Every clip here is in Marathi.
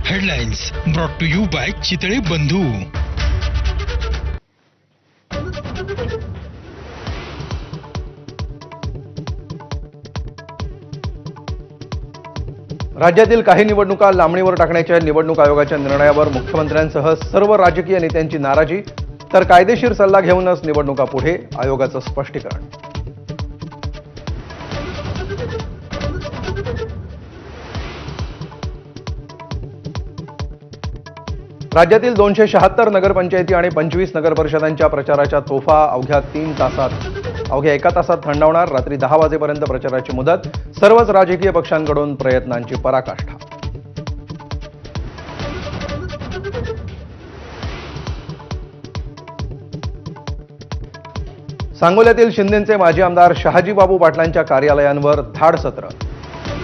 Headlines brought to you by Chitale Bandhu. राज्यातील काही निवडणुका लांबणीवर टाकण्याच्या निवडणूक आयोगाच्या निर्णयावर मुख्यमंत्र्यांसह सर्व राजकीय नेत्यांची नाराजी. तर कायदेशीर सल्ला घेऊनच निवडणुका पुढे, आयोगाचं स्पष्टीकरण. राज्यातील 276 नगरपंचायती आणि 25 नगरपरिषदांच्या प्रचाराच्या तोफा अवघ्या एका तासात थंडावणार. रात्री 10 वाजेपर्यंत प्रचाराची मुदत. सर्वच राजकीय पक्षांकडून प्रयत्नांची पराकाष्ठा. सांगोल्यातील शिंदेचे माजी आमदार शहाजीबाबू पाटलांच्या कार्यालयांवर धाड सत्र.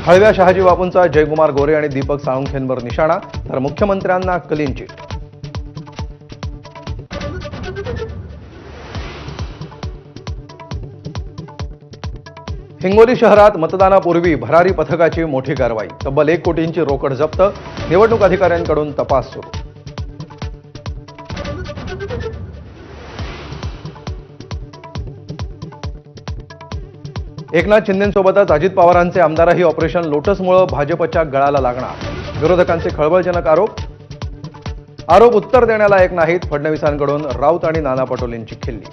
हळव्या शहाजीबाबूंचा जयकुमार गोरे आणि दीपक साळुंखेंवर निशाणा, तर मुख्यमंत्र्यांना क्लीन चिट. हिंगोली शहरात मतदानापूर्वी भरारी पथकाची मोठी कारवाई. तब्बल 1 कोटींची रोकड जप्त. निवडणूक अधिकाऱ्यांकडून तपास सुरू. एकनाथ शिंदेंसोबतच अजित पवारांचे आमदारही ऑपरेशन लोटसमुळे भाजपच्या गळाला लागणार. विरोधकांचे खळबळजनक आरोप उत्तर देण्याला एक नाहीत. फडणवीसांकडून राऊत आणि नाना पटोलेंची खिल्ली.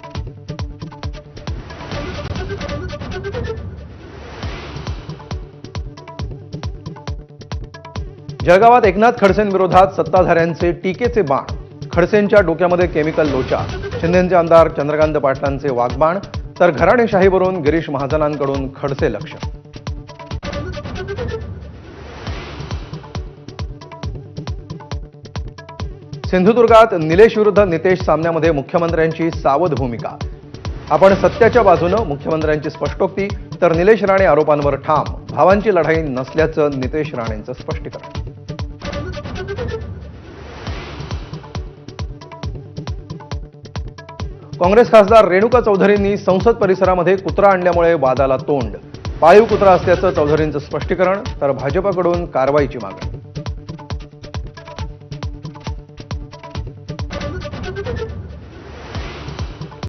जळगावात एकनाथ खडसेंविरोधात सत्ताधाऱ्यांचे टीकेचे बाण. खडसेंच्या डोक्यामध्ये केमिकल लोचा. शिंदेंचे आमदार चंद्रकांत पाटलांचे वाघबाण, तर घराणेशाहीवरून गिरीश महाजनांकडून खडसे लक्ष. सिंधुदुर्गात निलेश विरुद्ध नितेश सामन्यामध्ये मुख्यमंत्र्यांची सावध भूमिका. आपण सत्याच्या बाजूनं, मुख्यमंत्र्यांची स्पष्टोक्ती. तर निलेश राणे आरोपांवर ठाम. भावांची लढाई नसल्याचं नितेश राणेंचं स्पष्टीकरण. काँग्रेस खासदार रेणुका चौधरींनी संसद परिसरामध्ये कुत्रा आणल्यामुळे वादाला तोंड. पाळीव कुत्रा असल्याचं चौधरींचं स्पष्टीकरण. तर भाजपकडून कारवाईची मागणी.